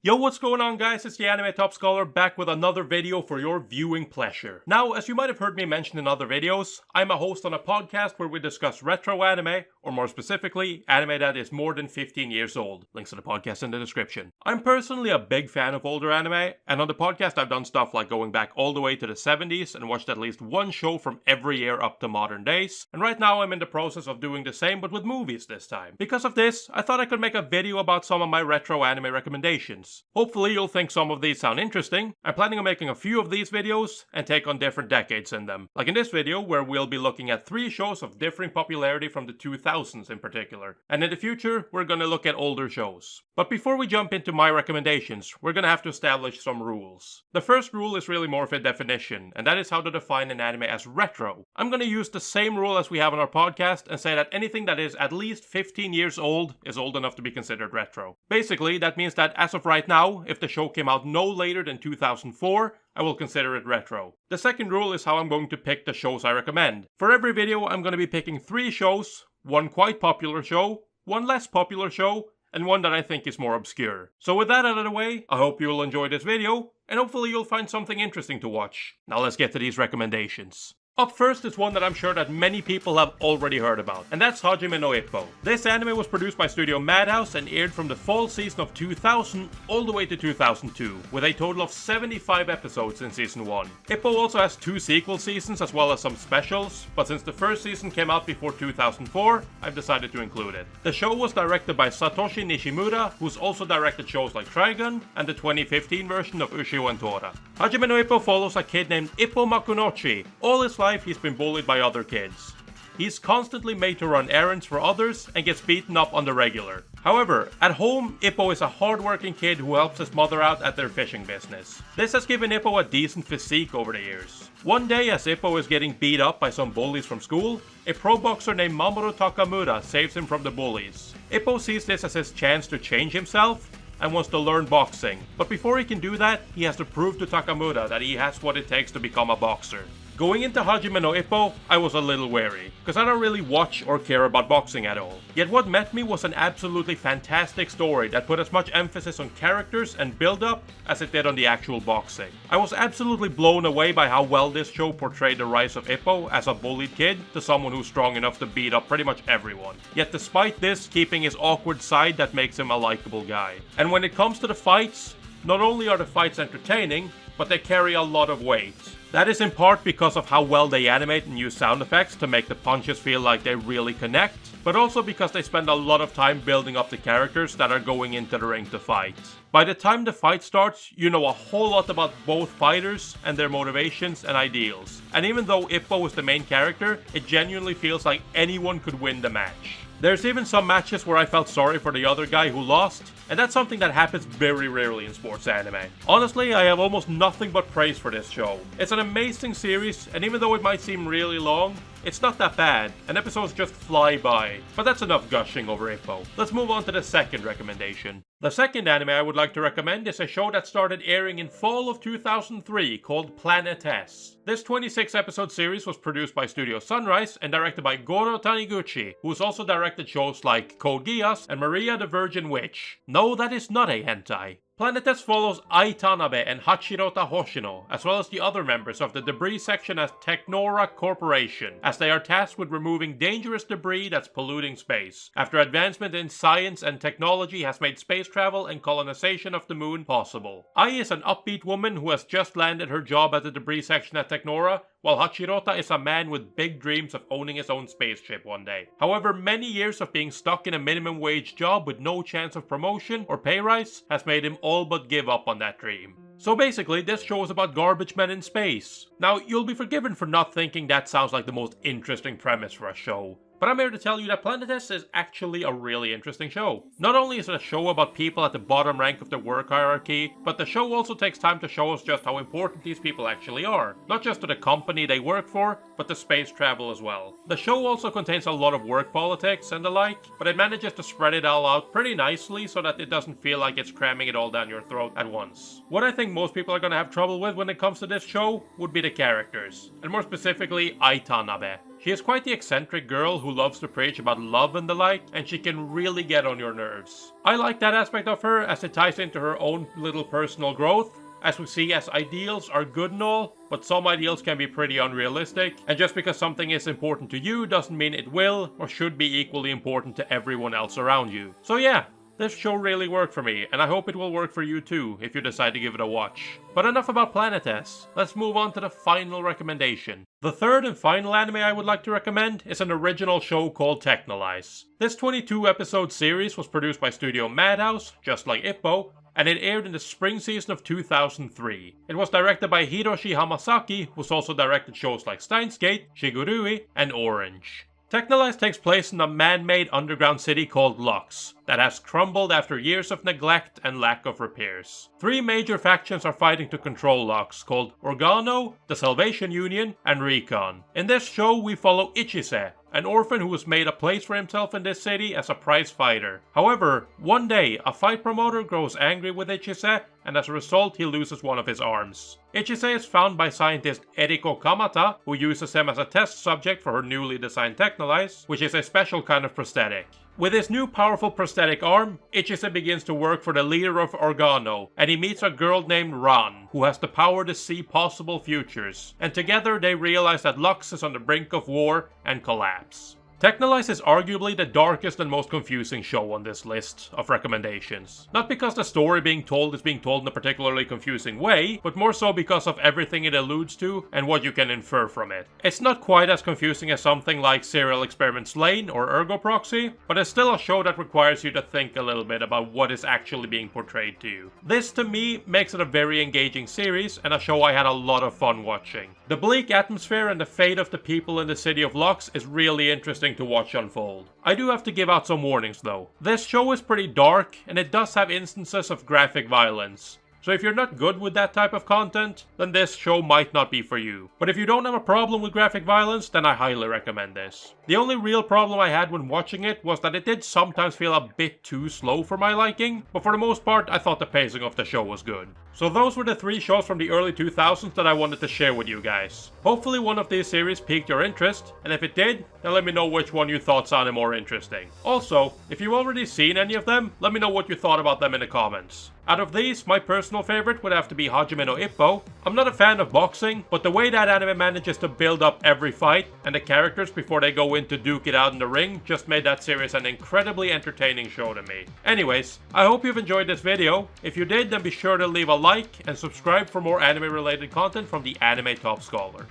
Yo, what's going on guys, it's the Anime Top Scholar back with another video for your viewing pleasure. Now, as you might have heard me mention in other videos, I'm a host on a podcast where we discuss retro anime, or more specifically, anime that is more than 15 years old. Links to the podcast in the description. I'm personally a big fan of older anime, and on the podcast I've done stuff like going back all the way to the 70s and watched at least one show from every year up to modern days, and right now I'm in the process of doing the same but with movies this time. Because of this, I thought I could make a video about some of my retro anime recommendations. Hopefully you'll think some of these sound interesting. I'm planning on making a few of these videos and take on different decades in them. Like in this video where we'll be looking at 3 shows of differing popularity from the 2000s in particular. And in the future, we're gonna look at older shows. But before we jump into my recommendations, we're gonna have to establish some rules. The first rule is really more of a definition, and that is how to define an anime as retro. I'm gonna use the same rule as we have on our podcast and say that anything that is at least 15 years old is old enough to be considered retro. Basically, that means that as of right now, if the show came out no later than 2004, I will consider it retro. The second rule is how I'm going to pick the shows I recommend. For every video, I'm going to be picking 3 shows, one quite popular show, one less popular show, and one that I think is more obscure. So with that out of the way, I hope you'll enjoy this video, and hopefully you'll find something interesting to watch. Now let's get to these recommendations. Up first is one that I'm sure that many people have already heard about, and that's Hajime no Ippo. This anime was produced by Studio Madhouse and aired from the fall season of 2000 all the way to 2002, with a total of 75 episodes in season 1. Ippo also has 2 sequel seasons as well as some specials, but since the first season came out before 2004, I've decided to include it. The show was directed by Satoshi Nishimura, who's also directed shows like Trigun and the 2015 version of Ushio and Tora. Hajime no Ippo follows a kid named Ippo Makunochi. All his life he's been bullied by other kids. He's constantly made to run errands for others and gets beaten up on the regular. However, at home, Ippo is a hard-working kid who helps his mother out at their fishing business. This has given Ippo a decent physique over the years. One day, as Ippo is getting beat up by some bullies from school, a pro boxer named Mamoru Takamura saves him from the bullies. Ippo sees this as his chance to change himself and wants to learn boxing. But before he can do that, he has to prove to Takamura that he has what it takes to become a boxer. Going into Hajime no Ippo, I was a little wary, because I don't really watch or care about boxing at all. Yet what met me was an absolutely fantastic story that put as much emphasis on characters and build-up as it did on the actual boxing. I was absolutely blown away by how well this show portrayed the rise of Ippo as a bullied kid to someone who's strong enough to beat up pretty much everyone. Yet despite this, keeping his awkward side that makes him a likable guy. And when it comes to the fights, not only are the fights entertaining, but they carry a lot of weight. That is in part because of how well they animate and use sound effects to make the punches feel like they really connect, but also because they spend a lot of time building up the characters that are going into the ring to fight. By the time the fight starts, you know a whole lot about both fighters and their motivations and ideals. And even though Ippo is the main character, it genuinely feels like anyone could win the match. There's even some matches where I felt sorry for the other guy who lost, and that's something that happens very rarely in sports anime. Honestly, I have almost nothing but praise for this show. It's an amazing series, and even though it might seem really long, it's not that bad, and episodes just fly by. But that's enough gushing over Ippo. Let's move on to the second recommendation. The second anime I would like to recommend is a show that started airing in fall of 2003 called Planet S. This 26 episode series was produced by Studio Sunrise and directed by Goro Taniguchi, who's also directed shows like Code Geass and Maria the Virgin Witch. No, that is not a hentai. Planet S follows Ai Tanabe and Hachirota Hoshino, as well as the other members of the debris section at Technora Corporation, as they are tasked with removing dangerous debris that's polluting space, after advancement in science and technology has made space travel and colonization of the moon possible. Ai is an upbeat woman who has just landed her job at the debris section at Technora, while Hachirota is a man with big dreams of owning his own spaceship one day. However, many years of being stuck in a minimum wage job with no chance of promotion or pay rise has made him all but give up on that dream. So basically, this show is about garbage men in space. Now, you'll be forgiven for not thinking that sounds like the most interesting premise for a show, but I'm here to tell you that Planet S is actually a really interesting show. Not only is it a show about people at the bottom rank of the work hierarchy, but the show also takes time to show us just how important these people actually are. Not just to the company they work for, but to space travel as well. The show also contains a lot of work politics and the like, but it manages to spread it all out pretty nicely so that it doesn't feel like it's cramming it all down your throat at once. What I think most people are gonna have trouble with when it comes to this show would be the characters, and more specifically Ai Tanabe. She is quite the eccentric girl who loves to preach about love and the like, and she can really get on your nerves. I like that aspect of her as it ties into her own little personal growth, as we see as ideals are good and all, but some ideals can be pretty unrealistic, and just because something is important to you doesn't mean it will or should be equally important to everyone else around you. So yeah, this show really worked for me, and I hope it will work for you too if you decide to give it a watch. But enough about Planet S, let's move on to the final recommendation. The third and final anime I would like to recommend is an original show called Texhnolyze. This 22 episode series was produced by Studio Madhouse, just like Ippo, and it aired in the spring season of 2003. It was directed by Hiroshi Hamasaki, who's also directed shows like Steins Gate, Shigurui, and Orange. Texhnolyze takes place in a man-made underground city called Lux, that has crumbled after years of neglect and lack of repairs. Three major factions are fighting to control Lux, called Organo, the Salvation Union, and Recon. In this show we follow Ichise, an orphan who has made a place for himself in this city as a prize fighter. However, one day a fight promoter grows angry with Ichise, and as a result he loses one of his arms. Ichise is found by scientist Eriko Kamata, who uses him as a test subject for her newly designed Texhnolyze, which is a special kind of prosthetic. With his new powerful prosthetic arm, Ichise begins to work for the leader of Organo, and he meets a girl named Ran, who has the power to see possible futures, and together they realize that Lux is on the brink of war and collapse. Texhnolyze is arguably the darkest and most confusing show on this list of recommendations. Not because the story being told is being told in a particularly confusing way, but more so because of everything it alludes to and what you can infer from it. It's not quite as confusing as something like Serial Experiments Lane or Ergo Proxy, but it's still a show that requires you to think a little bit about what is actually being portrayed to you. This to me makes it a very engaging series and a show I had a lot of fun watching. The bleak atmosphere and the fate of the people in the city of Lux is really interesting to watch unfold. I do have to give out some warnings though. This show is pretty dark and it does have instances of graphic violence. So if you're not good with that type of content, then this show might not be for you. But if you don't have a problem with graphic violence, then I highly recommend this. The only real problem I had when watching it was that it did sometimes feel a bit too slow for my liking, but for the most part I thought the pacing of the show was good. So those were the 3 shows from the early 2000s that I wanted to share with you guys. Hopefully one of these series piqued your interest, and if it did, then let me know which one you thought sounded more interesting. Also, if you've already seen any of them, let me know what you thought about them in the comments. Out of these, my personal favorite would have to be Hajime no Ippo. I'm not a fan of boxing, but the way that anime manages to build up every fight and the characters before they go in to duke it out in the ring just made that series an incredibly entertaining show to me. Anyways, I hope you've enjoyed this video. If you did, then be sure to leave a like and subscribe for more anime related content from the Anime Top Scholar.